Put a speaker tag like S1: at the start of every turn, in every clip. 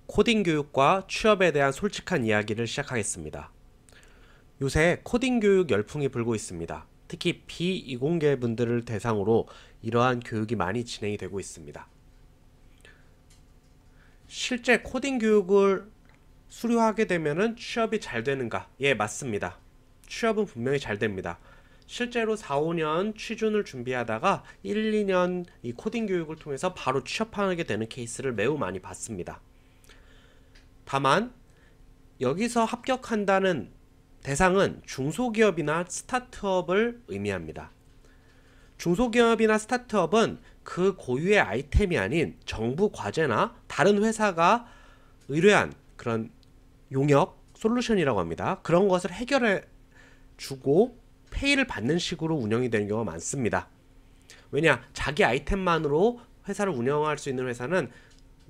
S1: 코딩 교육과 취업에 대한 솔직한 이야기를 시작하겠습니다. 요새 코딩 교육 열풍이 불고 있습니다. 특히 비이공계 분들을 대상으로 이러한 교육이 많이 진행이 되고 있습니다. 실제 코딩 교육을 수료하게 되면은 취업이 잘 되는가? 예, 맞습니다. 취업은 분명히 잘 됩니다. 실제로 4, 5년 취준을 준비하다가 1, 2년 이 코딩 교육을 통해서 바로 취업하게 되는 케이스를 매우 많이 봤습니다. 다만 여기서 합격한다는 대상은 중소기업이나 스타트업을 의미합니다. 중소기업이나 스타트업은 그 고유의 아이템이 아닌 정부 과제나 다른 회사가 의뢰한 그런 용역, 솔루션이라고 합니다. 그런 것을 해결해 주고 페이를 받는 식으로 운영이 되는 경우가 많습니다. 왜냐? 자기 아이템만으로 회사를 운영할 수 있는 회사는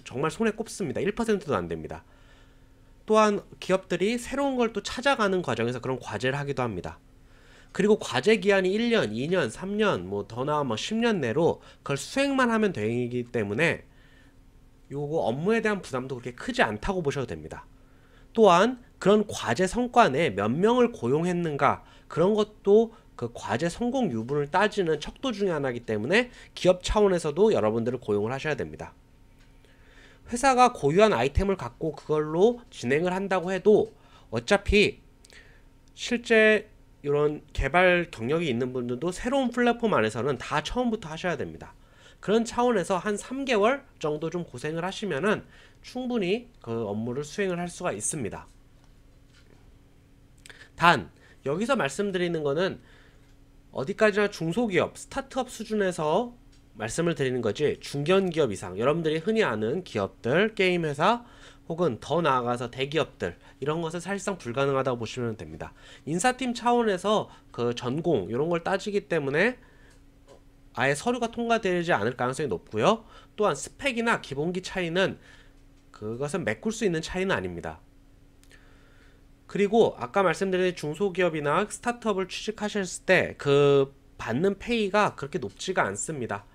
S1: 정말 손에 꼽습니다. 1%도 안 됩니다. 또한 기업들이 새로운 걸 또 찾아가는 과정에서 그런 과제를 하기도 합니다. 그리고 과제 기한이 1년, 2년, 3년, 더 나아 10년 내로 그걸 수행만 하면 되기 때문에 요거 업무에 대한 부담도 그렇게 크지 않다고 보셔도 됩니다. 또한 그런 과제 성과 내에 몇 명을 고용했는가, 그런 것도 그 과제 성공 유분을 따지는 척도 중에 하나이기 때문에 기업 차원에서도 여러분들을 고용을 하셔야 됩니다. 회사가 고유한 아이템을 갖고 그걸로 진행을 한다고 해도 어차피 실제 이런 개발 경력이 있는 분들도 새로운 플랫폼 안에서는 다 처음부터 하셔야 됩니다. 그런 차원에서 한 3개월 정도 좀 고생을 하시면은 충분히 그 업무를 수행을 할 수가 있습니다. 단 여기서 말씀드리는 거는 어디까지나 중소기업, 스타트업 수준에서 말씀을 드리는 거지, 중견기업 이상, 여러분들이 흔히 아는 기업들, 게임 회사 혹은 더 나아가서 대기업들, 이런 것은 사실상 불가능하다고 보시면 됩니다. 인사팀 차원에서 그 전공 이런 걸 따지기 때문에 아예 서류가 통과되지 않을 가능성이 높고요. 또한 스펙이나 기본기 차이는 그것은 메꿀 수 있는 차이는 아닙니다. 그리고 아까 말씀드린 중소기업이나 스타트업을 취직하셨을 때 그 받는 페이가 그렇게 높지가 않습니다.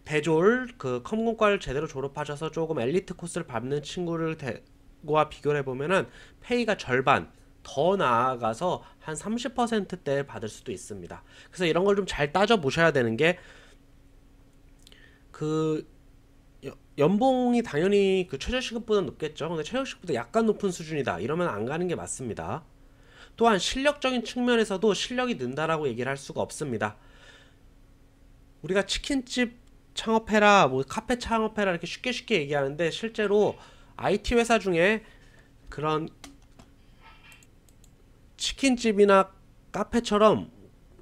S1: 대졸 그 컴공과를 제대로 졸업하셔서 조금 엘리트 코스를 밟는 친구와 비교를 해보면은 페이가 절반, 더 나아가서 한 30%대 받을 수도 있습니다. 그래서 이런 걸 좀 잘 따져 보셔야 되는 게, 그 연봉이 당연히 그 최저시급보다 높겠죠. 근데 최저시급보다 약간 높은 수준이다 이러면 안 가는 게 맞습니다. 또한 실력적인 측면에서도 실력이 는다라고 얘기를 할 수가 없습니다. 우리가 치킨집 창업해라, 카페 창업해라 이렇게 쉽게 얘기하는데, 실제로 IT 회사 중에 그런 치킨집이나 카페처럼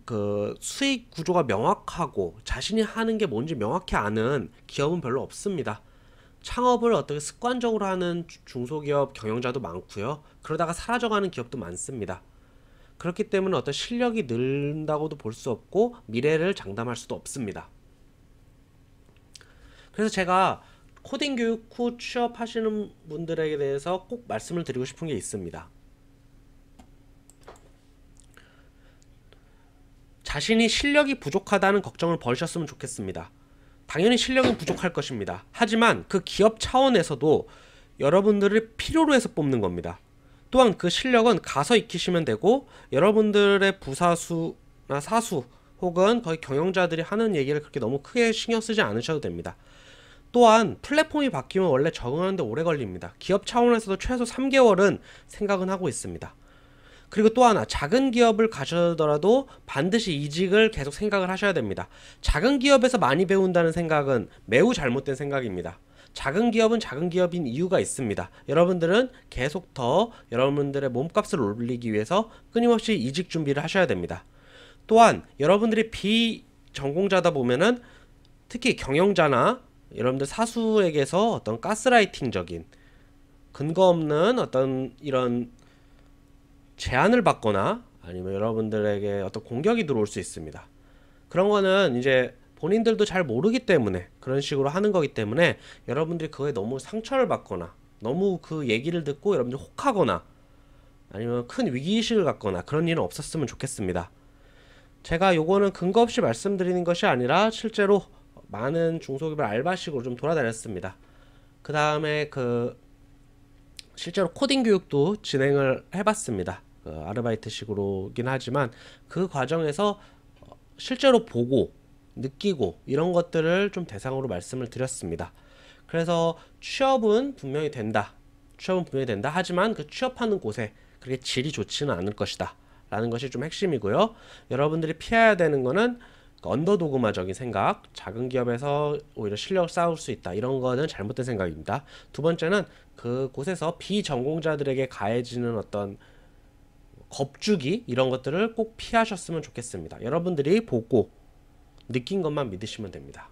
S1: 그 수익 구조가 명확하고 자신이 하는 게 뭔지 명확히 아는 기업은 별로 없습니다. 창업을 어떻게 습관적으로 하는 중소기업 경영자도 많고요. 그러다가 사라져가는 기업도 많습니다. 그렇기 때문에 어떤 실력이 는다고도 볼 수 없고 미래를 장담할 수도 없습니다. 그래서 제가 코딩 교육 후 취업하시는 분들에게 대해서 꼭 말씀을 드리고 싶은 게 있습니다. 자신이 실력이 부족하다는 걱정을 버리셨으면 좋겠습니다. 당연히 실력은 부족할 것입니다. 하지만 그 기업 차원에서도 여러분들을 필요로 해서 뽑는 겁니다. 또한 그 실력은 가서 익히시면 되고, 여러분들의 부사수나 사수 혹은 거의 경영자들이 하는 얘기를 그렇게 너무 크게 신경 쓰지 않으셔도 됩니다. 또한 플랫폼이 바뀌면 원래 적응하는데 오래 걸립니다. 기업 차원에서도 최소 3개월은 생각은 하고 있습니다. 그리고 또 하나, 작은 기업을 가셔더라도 반드시 이직을 계속 생각을 하셔야 됩니다. 작은 기업에서 많이 배운다는 생각은 매우 잘못된 생각입니다. 작은 기업은 작은 기업인 이유가 있습니다. 여러분들은 계속 더 여러분들의 몸값을 올리기 위해서 끊임없이 이직 준비를 하셔야 됩니다. 또한 여러분들이 비전공자다 보면은 특히 경영자나 여러분들 사수에게서 어떤 가스라이팅적인 근거 없는 어떤 이런 제안을 받거나 아니면 여러분들에게 어떤 공격이 들어올 수 있습니다. 그런 거는 이제 본인들도 잘 모르기 때문에 그런 식으로 하는 거기 때문에, 여러분들이 그거에 너무 상처를 받거나 너무 그 얘기를 듣고 여러분들이 혹하거나 아니면 큰 위기의식을 갖거나 그런 일은 없었으면 좋겠습니다. 제가 요거는 근거 없이 말씀드리는 것이 아니라 실제로 많은 중소기업 알바식으로 좀 돌아다녔습니다. 그 다음에 실제로 코딩 교육도 진행을 해봤습니다. 아르바이트식으로긴 하지만 그 과정에서 실제로 보고 느끼고 이런 것들을 좀 대상으로 말씀을 드렸습니다. 그래서 취업은 분명히 된다. 취업은 분명히 된다. 하지만 그 취업하는 곳에 그렇게 질이 좋지는 않을 것이다. 라는 것이 좀 핵심이고요. 여러분들이 피해야 되는 거는 언더도그마적인 생각, 작은 기업에서 오히려 실력을 쌓을 수 있다. 이런 거는 잘못된 생각입니다. 두 번째는 그곳에서 비전공자들에게 가해지는 어떤 겁주기 이런 것들을 꼭 피하셨으면 좋겠습니다. 여러분들이 보고 느낀 것만 믿으시면 됩니다.